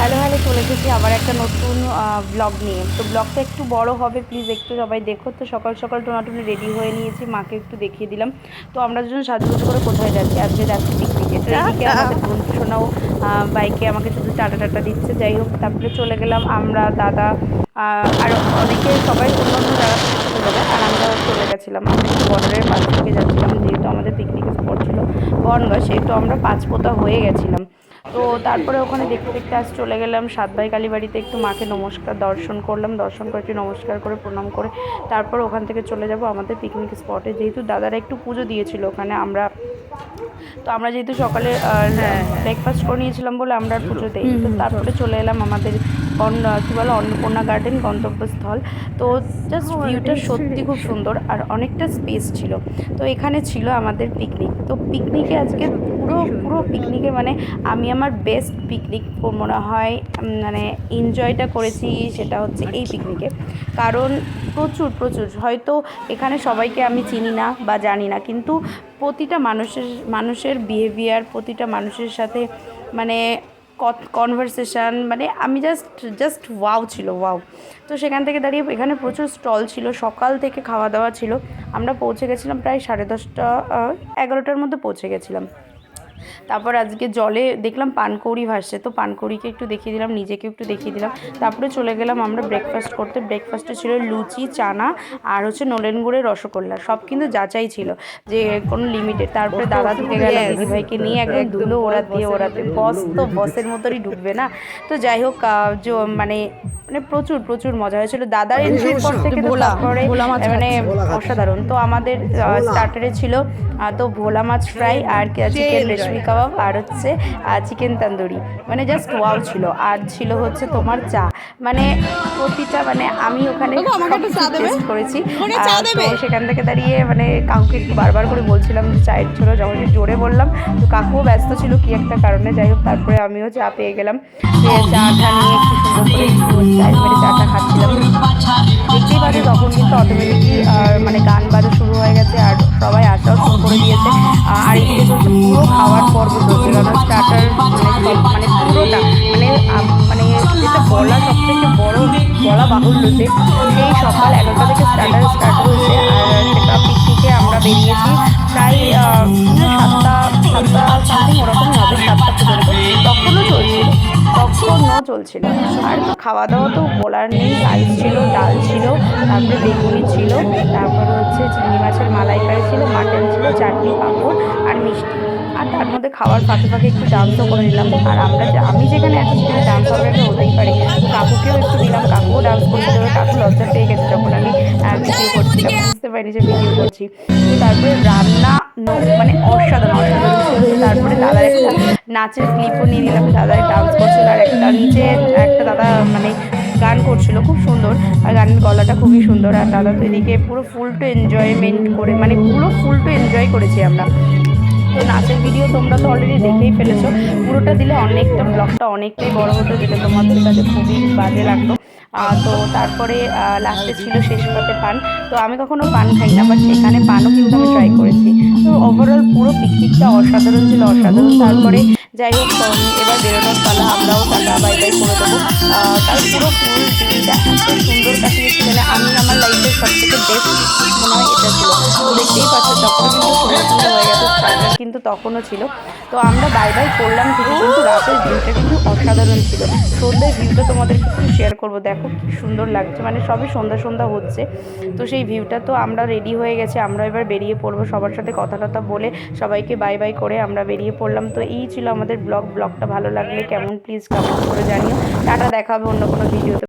Hello hello, চলে এসেছি আবার একটা নতুন ব্লগ নিয়ে। তো ব্লগটা একটু বড় হবে, প্লিজ একটু সবাই দেখো। তো সকাল সকাল টোনাটুনি রেডি হয়ে নিয়েছি, মাকে একটু দেখিয়ে দিলাম। তো আমরা দুজন সাজুগুজু করে কোথায় যাচ্ছি? আজকে যাচ্ছি পিকনিকে। তো এইদিকে আমাদের বন্ধু শোনাও বাইকে আমাকে শুধু টাটা টাটা দিচ্ছে। যাই হোক, তারপরে চলে গেলাম আমরা, দাদা আর অনেকে, সবাই অন্য অন্য জায়গা থেকে চলে যায়। আর আমরা চলে গেছিলাম, আমরা একটু বর্ডারের পাশ থেকে যাচ্ছিলাম, যেহেতু আমাদের পিকনিক স্পট ছিল বনগাঁ, সেহেতু আমরা পাঁচপোতা হয়ে গেছিলাম। তো তারপরে ওখানে দেখতে দেখতে আজ চলে গেলাম সাতভাই কালীবাড়িতে, একটু মাকে নমস্কার দর্শন করলাম, দর্শন করে একটু নমস্কার করে প্রণাম করে তারপর ওখান থেকে চলে যাব আমাদের পিকনিক স্পটে। যেহেতু দাদারা একটু পুজো দিয়েছিল ওখানে, তো আমরা যেহেতু সকালে ব্রেকফাস্ট করে নিয়েছিলাম বলে আমরা আর পুজো দিইনি। তো তারপরে চলে এলাম আমাদের কী বলো, অন্নপূর্ণা গার্ডেন গন্তব্যস্থল। তো জাস্ট ভিউটা সত্যি খুব সুন্দর আর অনেকটা স্পেস ছিল। তো এখানে ছিল আমাদের পিকনিক। তো পিকনিকে আজকে পুরো পুরো পিকনিকে মানে আমি আমার বেস্ট পিকনিক মনে হয় মানে এনজয়টা করেছি, সেটা হচ্ছে এই পিকনিকে। কারণ প্রচুর প্রচুর, হয়তো এখানে সবাইকে আমি চিনি না বা জানি না, কিন্তু প্রতিটা মানুষের বিহেভিয়ার, প্রতিটা মানুষের সাথে মানে কনভারসেশান, মানে আমি জাস্ট ওয়াও ছিল, ওয়াও। তো সেখান থেকে দাঁড়িয়ে এখানে প্রচুর স্টল ছিল, সকাল থেকে খাওয়া দাওয়া ছিল। আমরা পৌঁছে গেছিলাম প্রায় 10:30 11টার মধ্যে পৌঁছে গেছিলাম। তারপর আজকে জলে দেখলাম পানকৌড়ি ভাসছে, তো পানকৌড়িকে একটু দেখিয়ে দিলাম, নিজেকে একটু দেখিয়ে দিলাম। তারপরে চলে গেলাম আমরা ব্রেকফাস্ট করতে। ব্রেকফাস্টে ছিল লুচি, চানা আর হচ্ছে নলেন গুড়ের রসগোল্লা। সব কিন্তু যাচাই ছিল, যে কোনো লিমিটেড। তারপরে দাদা ঢুকে গেল দিদিভাইকে নিয়ে, একদম ধুলো ওড়াতে। বস তো বসের মতনই ঢুকবে না। তো যাই হোক, মানে মানে প্রচুর প্রচুর মজা হয়েছিল দাদার এন্ট্রির পর থেকে। তো তারপরে মানে অসাধারণ। তো আমাদের স্টার্টারে ছিল তো ভোলা মাছ ফ্রাই আর চিকেন রেশমি কাবাব আর হচ্ছে চিকেন তন্দুরি, মানে জাস্ট ওয়াও ছিল। আর ছিল হচ্ছে তোমার চা, মানে প্রতিটা, মানে আমি ওখানে সব কিছু টেস্ট করেছি। তো সেখান থেকে দাঁড়িয়ে মানে কাকুকে একটু বারবার করে বলছিলাম যে চায়ের ছিল, যখন জোরে বললাম তো কাকুও ব্যস্ত ছিল কি একটা কারণে। যাই হোক, তারপরে আমিও চা পেয়ে গেলাম, চাটা নিয়ে একটু সুন্দর করে একটু চায়ের মেরে চাটা খাচ্ছিলাম। দেখতেই পাচ্ছি তখন কিন্তু অটোমেটিকলি মানে গান বাজা শুরু হয়ে গেছে আর সবাই আসাও শুরু করে দিয়েছে। আর এদিকে চলছে পুরো খাওয়ার পর্ব চলছে, কারণ স্টার্টার মানে সব মানে পুরোটা মানে মানে যেটা বলা সব থেকে বলা বাহুল্য, যে সেই সকাল 11টা থেকে স্টার্ট হয়েছে। আর সেটা পিকনিকে আমরা বেরিয়েছি প্রায় সাতটা সাতটা সামথিং ওরকমই হবে, 7টা পর্যন্ত। তখনও চলছিল। আর তো খাওয়া দাওয়া তো বলার নেই, রাইস ছিল, ডাল ছিল, তারপরে বেগুনি ছিল, তারপরে হচ্ছে চিংড়ি মাছের মালাইকারি ছিল, মাটন ছিল, চাটনি, পাঁপড় আর মিষ্টি। আর তার মধ্যে খাওয়ার ফাঁকে ফাঁকে একটু ডান্সও করে নিলাম। আর আমি যেখানে আছি সেখানে ডান্স হবে একটা হতেই পারে, তো কাকুকেও একটু দিলাম, কাকুও ডান্স করছিল। এবার কাকু লজ্জা পেয়ে গেছে যখন আমি ভিডিও করছিলাম, বুঝতে পারিনি যে ভিডিও করছি। তো তারপরে রান্না মানে অসাধারণ অসাধারণ ছিল। তো তারপরে দাদার একটা নাচের ক্লিপও নিয়ে নিলাম, দাদাই ডান্স করছিল আর একটা নিচে একটা দাদা মানে গান করছিল খুব সুন্দর, আর গানের গলাটা খুবই সুন্দর। আর দাদা তো এদিকে পুরো ফুল টু এনজয়মেন্ট করে, মানে পুরো ফুল টু এনজয় করেছি আমরা। তো নাচের ভিডিও তোমরা তো অলরেডি দেখেই ফেলেছো, পুরোটা দিলে অনেকটা ব্লগটা অনেকটাই বড় হতো, যেটা তোমাদের কাছে খুবই বাজে লাগতো। তো তারপরে লাস্টে ছিল শেষ পাতে পান। তো আমি কখনো পান খাই না, বাট সেখানে পানও কিন্তু আমি ট্রাই করেছি। তো ওভারঅল পুরো পিকনিকটা অসাধারণ ছিল, অসাধারণ। তারপরে যাই হোক, এবার বেরোনোর পালা, আমরাও টাটা বাই বাই করে দেবো। কারণ পুরো ফুল দিনটা এত সুন্দর কাটিয়েছি, মানে আমি আমার লাইফের সব থেকে বেস্ট পিকনিক মনে হয় এটা ছিল। তো দেখতেই পাচ্ছ তখন কিন্তু সন্ধ্যা সন্ধ্যা হয়ে গেছে, স্টার্টার কিন্তু তখনও ছিল। তো আমরা বাই বাই করলাম ঠিকই, কিন্তু রাতের ভিউটা কিন্তু অসাধারণ ছিল। সন্ধ্যের ভিউটা তোমাদেরকে একটু শেয়ার করবো, দেখো কি সুন্দর লাগছে, মানে সবই সন্ধ্যা সন্ধ্যা হচ্ছে। তো সেই ভিউটা, তো আমরা রেডি হয়ে গেছি, আমরা এবার বেরিয়ে পড়বো। সবার সাথে কথা টথা বলে সবাইকে বাই বাই করে আমরা বেরিয়ে পড়লাম। তো এই ছিল আমাদের ব্লগটা ভালো লাগলে কেমন প্লিজ কমেন্ট করে জানিও। টাটা, দেখা হবে অন্য কোনো ভিডিওতে।